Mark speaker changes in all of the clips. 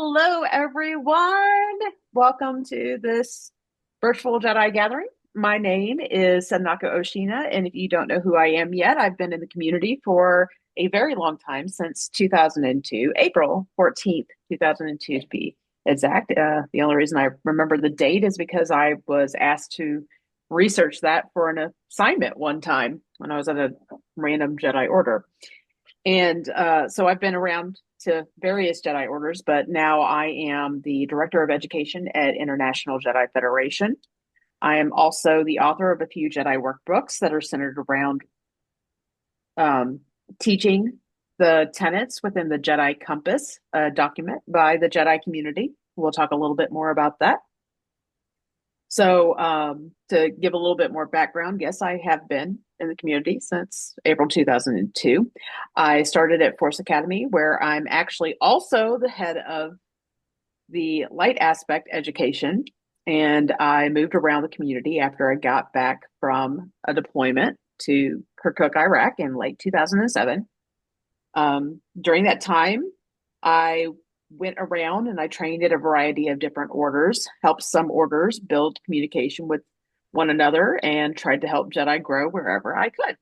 Speaker 1: Hello, everyone. Welcome to this virtual Jedi gathering. My name is Setanaoko Oceana, and if you don't know who I am yet, I've been in the community for a very long time, since 2002, April 14th, 2002 to be exact. The only reason I remember the date is because I was asked to research that for an assignment one time when I was at a random Jedi order. And so I've been around to various Jedi orders, but now I am the director of education at International Jedi Federation. I am also the author of a few Jedi workbooks that are centered around um, teaching the tenets within the Jedi Compass, a document by the Jedi community. We'll talk a little bit more about that. So, to give a little bit more background, yes, I have been in the community since April 2002. I started at Force Academy, where I'm actually also the head of the light aspect education. And I moved around the community after I got back from a deployment to Kirkuk, Iraq in late 2007. During that time, I went around and I trained at a variety of different orders, helped some orders build communication with one another, and tried to help Jedi grow wherever I could.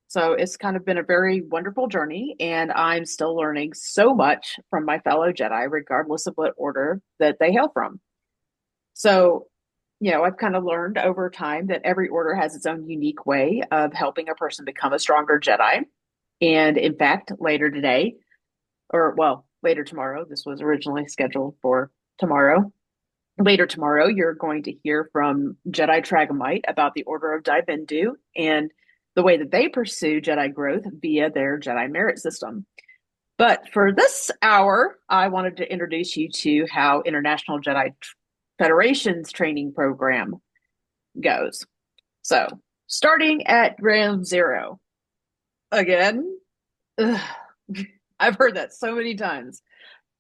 Speaker 1: So it's kind of been a very wonderful journey, and I'm still learning so much from my fellow Jedi, regardless of what order that they hail from. So, I've kind of learned over time that every order has its own unique way of helping a person become a stronger Jedi. And in fact, later today, or well, later tomorrow, this was originally scheduled for tomorrow. Later tomorrow, you're going to hear from Jedi Tragomite about the Order of Daibendu and the way that they pursue Jedi growth via their Jedi merit system. But for this hour, I wanted to introduce you to how International Jedi Federation's training program goes. So, starting at ground zero, again, ugh, I've heard that so many times.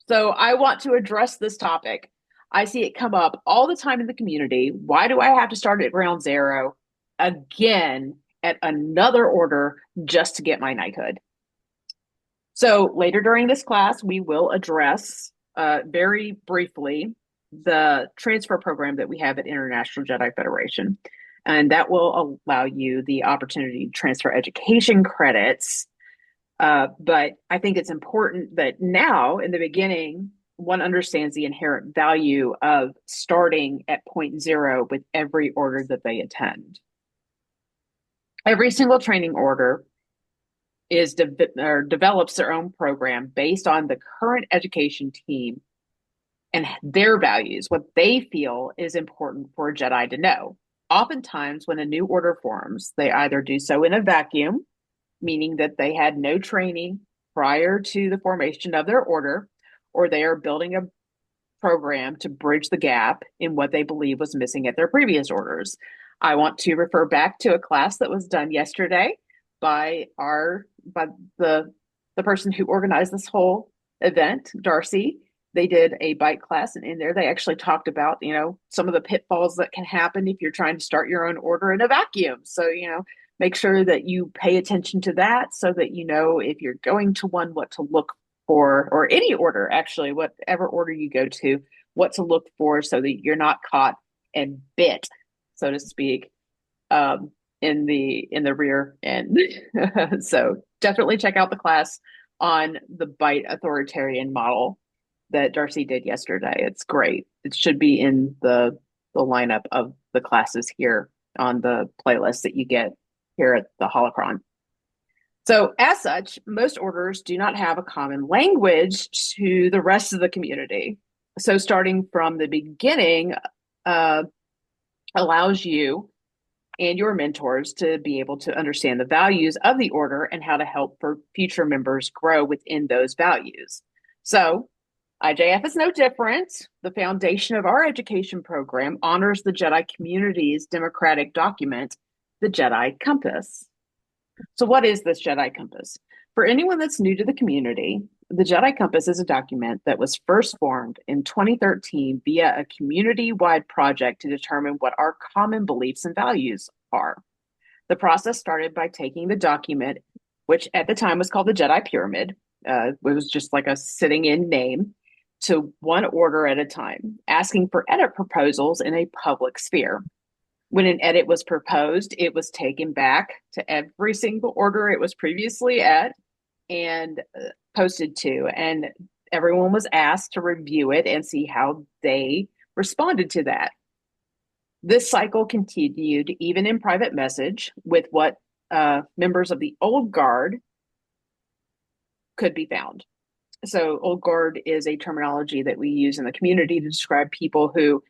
Speaker 1: So I want to address this topic. I see it come up all the time in the community. Why do I have to start at ground zero again at another order just to get my knighthood? So later during this class, we will address very briefly the transfer program that we have at International Jedi Federation. And that will allow you the opportunity to transfer education credits. But I think it's important that now, in the beginning, one understands the inherent value of starting at point zero with every order that they attend. Every single training order develops their own program based on the current education team and their values, what they feel is important for a Jedi to know. Oftentimes, when a new order forms, they either do so in a vacuum, meaning that they had no training prior to the formation of their order, or they are building a program to bridge the gap in what they believe was missing at their previous orders. I want to refer back to a class that was done yesterday by the person who organized this whole event, Darcy. They did a bite class, and in there they actually talked about, some of the pitfalls that can happen if you're trying to start your own order in a vacuum. So, make sure that you pay attention to that so that if you're going to one, what to look for, or any order, actually, whatever order you go to, what to look for so that you're not caught and bit, so to speak, in the rear end. So definitely check out the class on the bite authoritarian model that Darcy did yesterday. It's great. It should be in the lineup of the classes here on the playlist that you get here at the Holocron. So as such, most orders do not have a common language to the rest of the community. So starting from the beginning allows you and your mentors to be able to understand the values of the order and how to help for future members grow within those values. So IJF is no different. The foundation of our education program honors the Jedi community's democratic document, the Jedi Compass. So what is this Jedi Compass? For anyone that's new to the community, the Jedi Compass is a document that was first formed in 2013 via a community-wide project to determine what our common beliefs and values are. The process started by taking the document, which at the time was called the Jedi Pyramid. It was just like a sitting in name, to one order at a time, asking for edit proposals in a public sphere. When an edit was proposed, it was taken back to every single order it was previously at and posted to. And everyone was asked to review it and see how they responded to that. This cycle continued even in private message with what members of the old guard could be found. So, old guard is a terminology that we use in the community to describe people who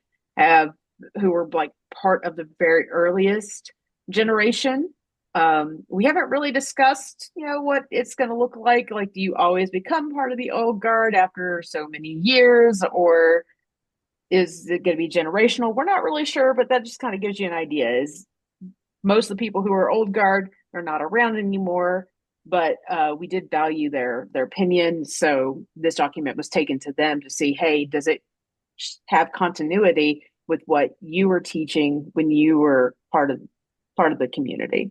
Speaker 1: were like part of the very earliest generation. We haven't really discussed, what it's going to look like. Like, do you always become part of the old guard after so many years, or is it going to be generational? We're not really sure, but that just kind of gives you an idea. Is most of the people who are old guard are not around anymore, but we did value their opinion. So this document was taken to them to see, hey, does it have continuity with what you were teaching when you were part of the community?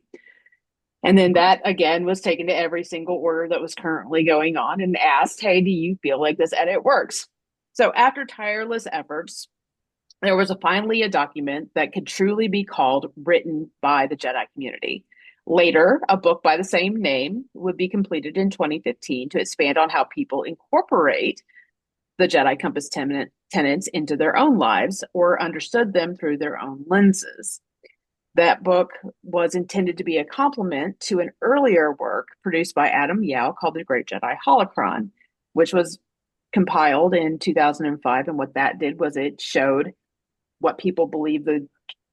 Speaker 1: And then that again was taken to every single order that was currently going on and asked, hey, do you feel like this edit works? So after tireless efforts, there was finally a document that could truly be called written by the Jedi community. Later, a book by the same name would be completed in 2015 to expand on how people incorporate the Jedi Compass tenets into their own lives or understood them through their own lenses. That book was intended to be a complement to an earlier work produced by Adam Yao called The Great Jedi Holocron, which was compiled in 2005. And what that did was it showed what people believe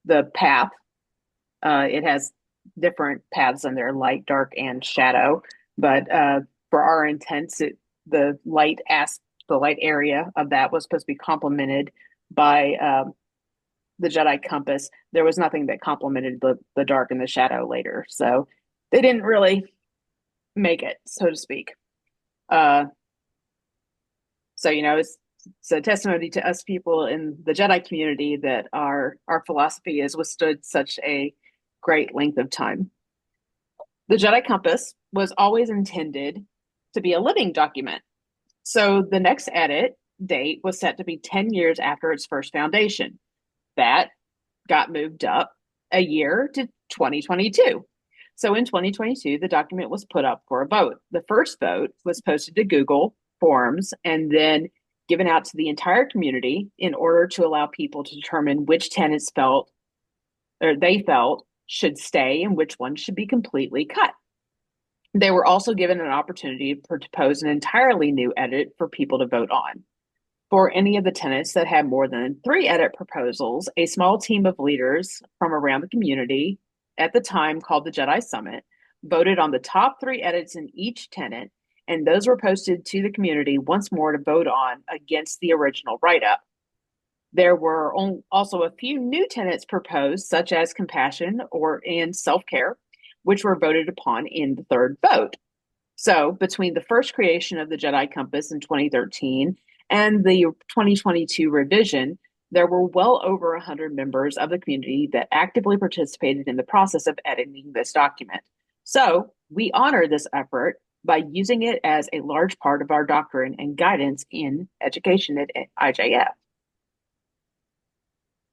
Speaker 1: the path. It has different paths in there, light, dark, and shadow. But for our intents, the light area of that was supposed to be complemented by the Jedi Compass. There was nothing that complemented the dark and the shadow later. So they didn't really make it, so to speak. So, it's a testimony to us people in the Jedi community that our philosophy has withstood such a great length of time. The Jedi Compass was always intended to be a living document. So the next edit date was set to be 10 years after its first foundation. That got moved up a year to 2022. So in 2022, the document was put up for a vote. The first vote was posted to Google Forms and then given out to the entire community in order to allow people to determine which tenants they felt should stay and which ones should be completely cut. They were also given an opportunity to propose an entirely new edit for people to vote on. For any of the tenants that had more than 3 edit proposals, a small team of leaders from around the community, at the time called the Jedi Summit, voted on the top 3 edits in each tenant, and those were posted to the community once more to vote on against the original write-up. There were also a few new tenets proposed, such as compassion and self-care, which were voted upon in the third vote. So between the first creation of the Jedi Compass in 2013 and the 2022 revision, there were well over 100 members of the community that actively participated in the process of editing this document. So we honor this effort by using it as a large part of our doctrine and guidance in education at IJF.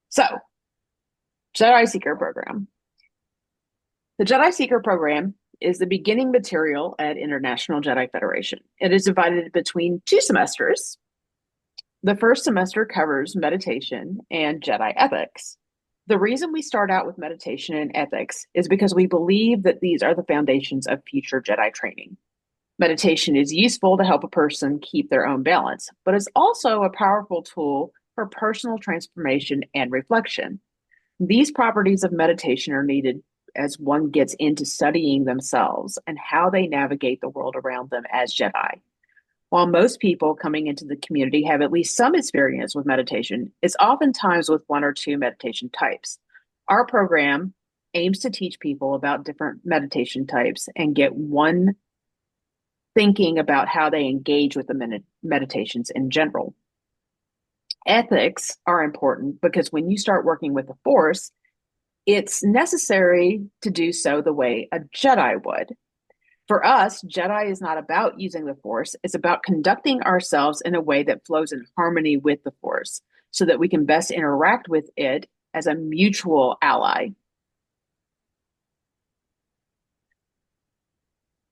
Speaker 1: So, Jedi Seeker Program. The Jedi Seeker Program is the beginning material at International Jedi Federation. It is divided between 2 semesters. The first semester covers meditation and Jedi ethics. The reason we start out with meditation and ethics is because we believe that these are the foundations of future Jedi training. Meditation is useful to help a person keep their own balance, but it's also a powerful tool for personal transformation and reflection. These properties of meditation are needed as one gets into studying themselves and how they navigate the world around them as Jedi. While most people coming into the community have at least some experience with meditation, it's oftentimes with 1 or 2 meditation types. Our program aims to teach people about different meditation types and get one thinking about how they engage with the meditations in general. Ethics are important because when you start working with the Force, it's necessary to do so the way a Jedi would. For us, Jedi is not about using the Force, it's about conducting ourselves in a way that flows in harmony with the Force so that we can best interact with it as a mutual ally.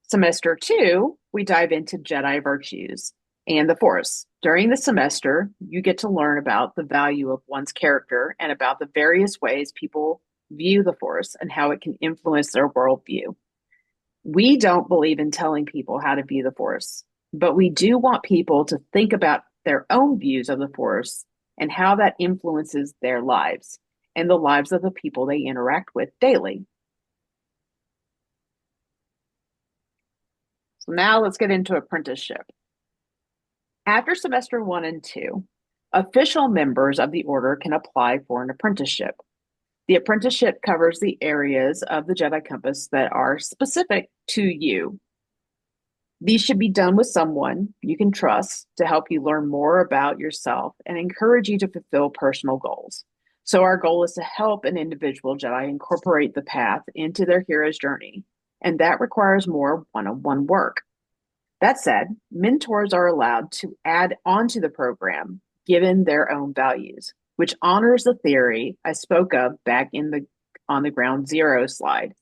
Speaker 1: Semester two, we dive into Jedi virtues and the Force. During the semester, you get to learn about the value of one's character and about the various ways people view the Force and how it can influence their worldview. We don't believe in telling people how to view the Force, but we do want people to think about their own views of the Force and how that influences their lives and the lives of the people they interact with daily. So now let's get into apprenticeship. After semester one and two, official members of the order can apply for an apprenticeship. The apprenticeship covers the areas of the Jedi Compass that are specific to you. These should be done with someone you can trust to help you learn more about yourself and encourage you to fulfill personal goals. So, our goal is to help an individual Jedi incorporate the path into their hero's journey, and that requires more one on one work. That said, mentors are allowed to add onto the program given their own values, which honors the theory I spoke of back in the on the ground zero slide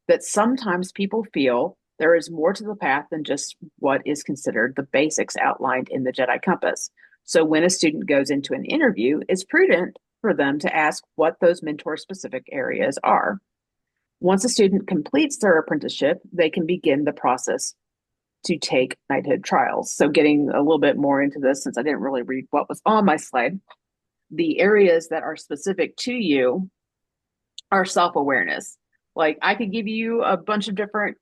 Speaker 1: that sometimes people feel there is more to the path than just what is considered the basics outlined in the Jedi Compass. So when a student goes into an interview, it's prudent for them to ask what those mentor specific areas are. Once a student completes their apprenticeship, they can begin the process to take knighthood trials. So getting a little bit more into this, since I didn't really read what was on my slide, the areas that are specific to you are self-awareness. Like I could give you a bunch of different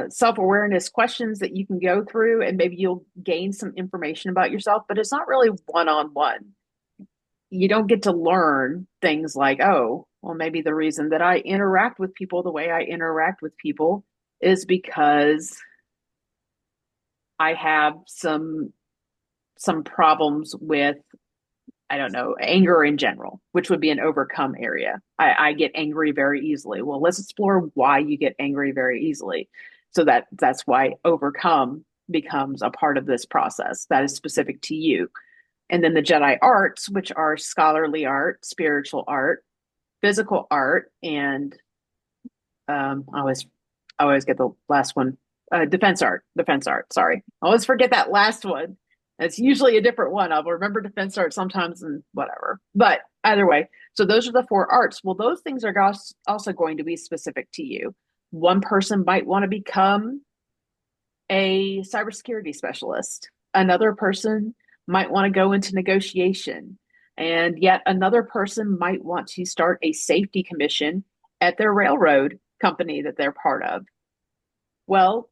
Speaker 1: self-awareness questions that you can go through and maybe you'll gain some information about yourself, but it's not really one-on-one. You don't get to learn things like, oh, well, maybe the reason that I interact with people the way I interact with people is because I have some problems with, I don't know, anger in general, which would be an overcome area. I get angry very easily. Well, let's explore why you get angry very easily. So that's why overcome becomes a part of this process that is specific to you. And then the Jedi arts, which are scholarly art, spiritual art, physical art, and I always get the last one. Defense art. Defense art. Sorry, I always forget that last one. It's usually a different one. I'll remember defense art sometimes and whatever. But either way, so those are the four arts. Well, those things are also going to be specific to you. One person might want to become a cybersecurity specialist. Another person might want to go into negotiation. And yet another person might want to start a safety commission at their railroad company that they're part of. Well,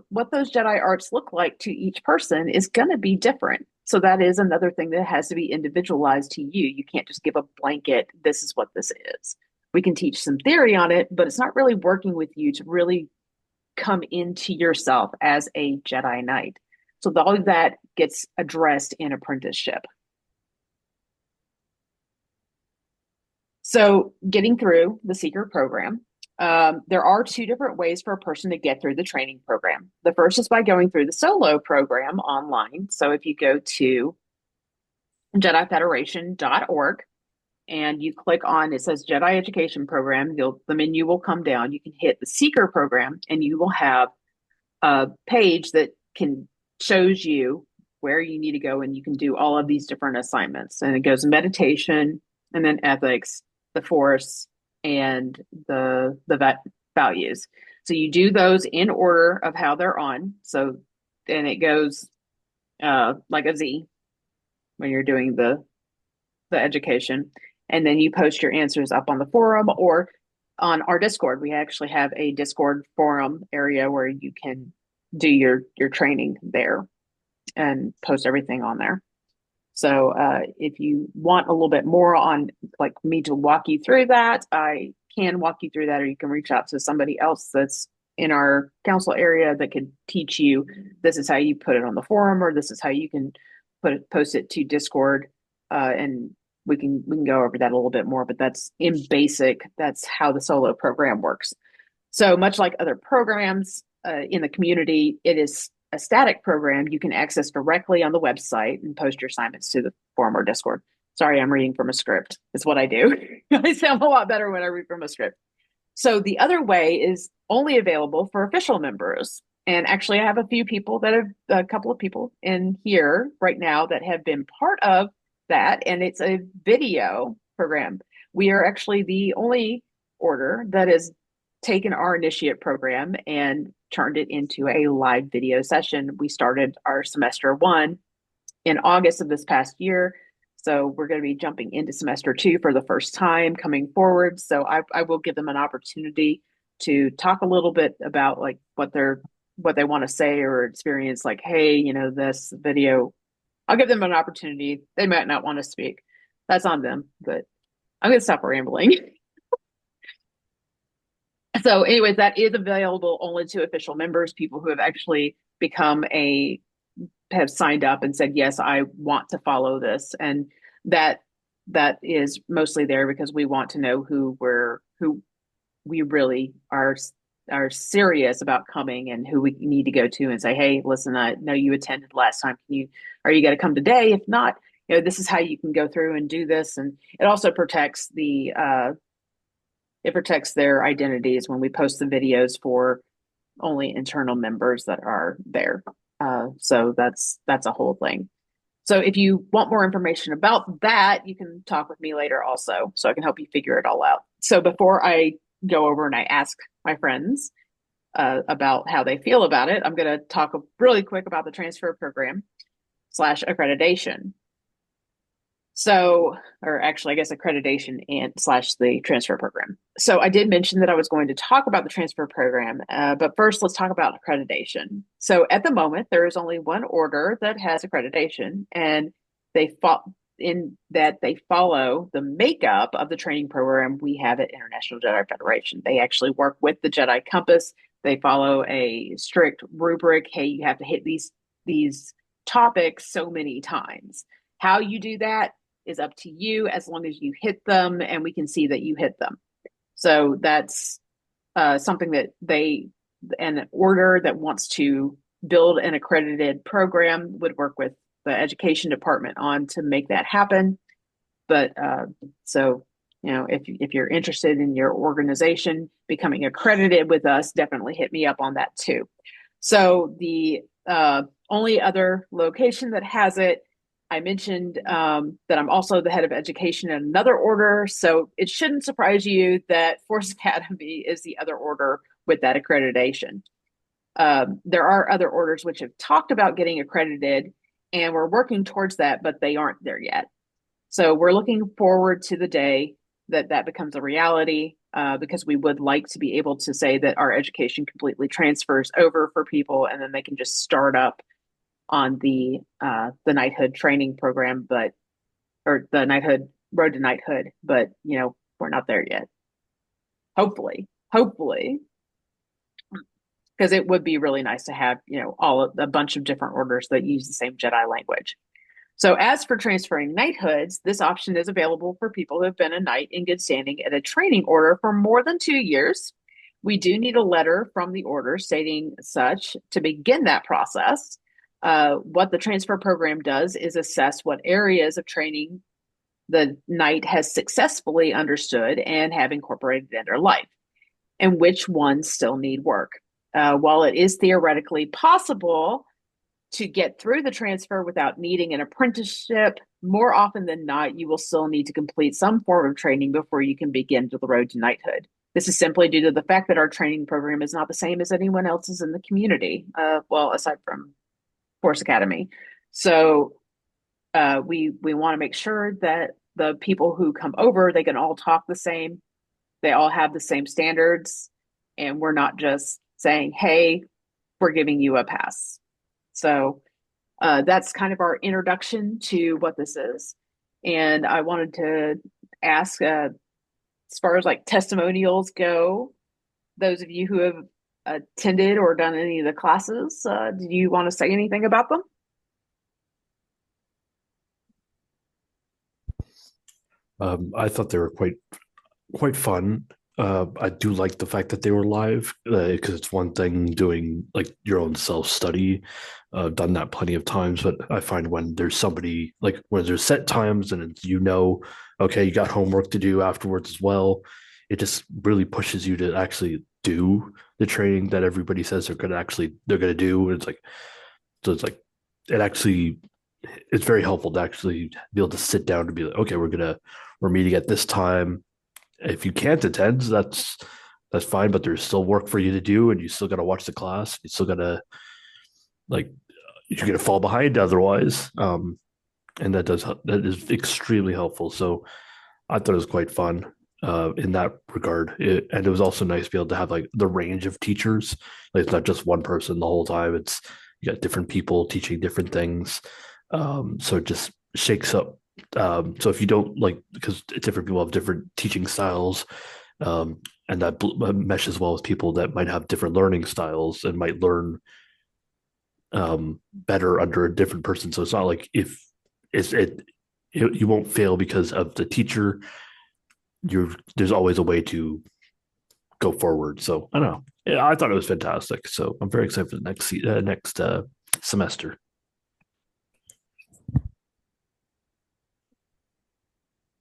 Speaker 1: what those Jedi arts look like to each person is going to be different. So that is another thing that has to be individualized to you. You can't just give a blanket, this is what this is. We can teach some theory on it, but it's not really working with you to really come into yourself as a Jedi Knight. So all of that gets addressed in apprenticeship. So getting through the Seeker program, there are two different ways for a person to get through the training program. The first is by going through the solo program online. So if you go to JediFederation.org and you click on, it says Jedi Education Program, the menu will come down. You can hit the Seeker program and you will have a page that shows you where you need to go and you can do all of these different assignments. And it goes meditation and then ethics, the Force, and the values. So you do those in order of how they're on. So then it goes like a Z when you're doing the education. And then you post your answers up on the forum or on our Discord. We actually have a Discord forum area where you can do your training there and post everything on there. So if you want a little bit more on like me to walk you through that, I can walk you through that, or you can reach out to somebody else that's in our council area that could teach you, this is how you put it on the forum, or this is how you can post it to Discord. And we can go over that a little bit more, but that's in basic, that's how the solo program works. So much like other programs in the community, it is a static program you can access directly on the website and post your assignments to the forum or Discord. Sorry, I'm reading from a script. It's what I do. I sound a lot better when I read from a script. So the other way is only available for official members. And actually, I have a few people that have a couple of people in here right now that have been part of that. And it's a video program. We are actually the only order that has taken our initiate program and turned it into a live video session. We started our semester one in August of this past year. So we're going to be jumping into semester two for the first time coming forward. So I will give them an opportunity to talk a little bit about like what they want to say or experience. Like, hey, this video. I'll give them an opportunity. They might not want to speak. That's on them. But I'm going to stop rambling. So, anyways, that is available only to official members, people who have actually have signed up and said, yes, I want to follow this. And that is mostly there because we want to know who we really are serious about coming and who we need to go to and say, hey, listen, I know you attended last time. Are you going to come today? If not, this is how you can go through and do this. And it also protects it protects their identities when we post the videos for only internal members that are there. So that's a whole thing. So if you want more information about that, you can talk with me later also, so I can help you figure it all out. So before I go over and I ask my friends about how they feel about it, I'm going to talk really quick about the transfer program / accreditation. So, or actually, I guess accreditation and / the transfer program. So I did mention that I was going to talk about the transfer program, but first let's talk about accreditation. So at the moment, there is only one order that has accreditation, and they follow the makeup of the training program we have at International Jedi Federation. They actually work with the Jedi Compass. They follow a strict rubric. Hey, you have to hit these topics so many times. How you do that is up to you as long as you hit them and we can see that you hit them. So that's something that an order that wants to build an accredited program would work with the education department on to make that happen. But so, if you're interested in your organization becoming accredited with us, definitely hit me up on that too. So the only other location that has it, I mentioned that I'm also the head of education in another order. So it shouldn't surprise you that Force Academy is the other order with that accreditation. There are other orders which have talked about getting accredited, and we're working towards that, but they aren't there yet. So we're looking forward to the day that becomes a reality, because we would like to be able to say that our education completely transfers over for people, and then they can just start up on the knighthood training program, or the knighthood road to knighthood. But we're not there yet. Hopefully, because it would be really nice to have a bunch of different orders that use the same Jedi language. So as for transferring knighthoods, this option is available for people who have been a knight in good standing at a training order for more than 2 years. We do need a letter from the order stating such to begin that process. What the transfer program does is assess what areas of training the knight has successfully understood and have incorporated in their life, and which ones still need work. While it is theoretically possible to get through the transfer without needing an apprenticeship, more often than not, you will still need to complete some form of training before you can begin to the road to knighthood. This is simply due to the fact that our training program is not the same as anyone else's in the community, aside from Force Academy. So we want to make sure that the people who come over, they can all talk the same, they all have the same standards, and we're not just saying, hey, we're giving you a pass. So that's kind of our introduction to what this is. And I wanted to ask, as far as like testimonials go, those of you who have attended or done any of the classes, do you want to say anything about them?
Speaker 2: I thought they were quite fun. I do like the fact that they were live because it's one thing doing like your own self study. I've done that plenty of times, but I find when there's somebody like when there's set times and it's, okay, you got homework to do afterwards as well. It just really pushes you to actually do the training that everybody says they're gonna do. And it's like it actually it's very helpful to actually be able to sit down to be like, okay, we're meeting at this time. If you can't attend, that's fine, but there's still work for you to do, and you still got to watch the class. You still got to like you're gonna fall behind otherwise. And that is extremely helpful. So I thought it was quite fun in that regard. And it was also nice to be able to have like the range of teachers. Like it's not just one person the whole time. It's you got different people teaching different things. So it just shakes up. So if you don't like, because different people have different teaching styles, and that meshes well with people that might have different learning styles and might learn better under a different person. So it's not like if it's you won't fail because of the teacher. There's always a way to go forward. So I don't know. Yeah, I thought it was fantastic. So I'm very excited for the next semester.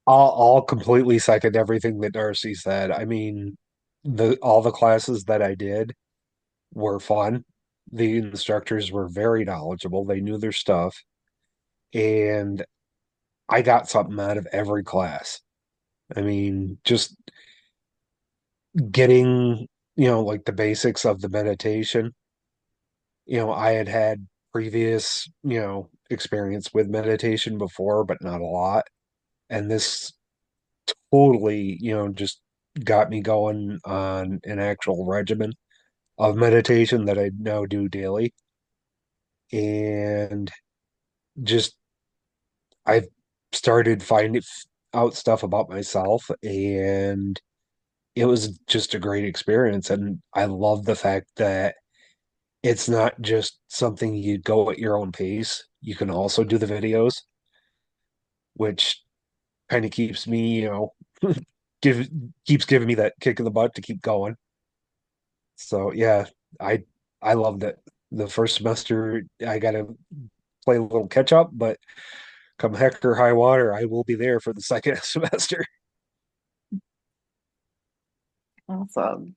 Speaker 3: I'll completely second everything that Darcy said. I mean, the all the classes that I did were fun. The instructors were very knowledgeable. They knew their stuff, and I got something out of every class. I mean, just getting, like the basics of the meditation. I had previous, experience with meditation before, but not a lot. And this totally, just got me going on an actual regimen of meditation that I now do daily. And just I've started finding out stuff about myself, and it was just a great experience. And I love the fact that it's not just something you go at your own pace. You can also do the videos, which kind of keeps me, give keeps giving me that kick in the butt to keep going. So yeah, I I loved it. The first semester I got to play a little catch up, but come heck or high water, I will be there for the second semester.
Speaker 1: Awesome.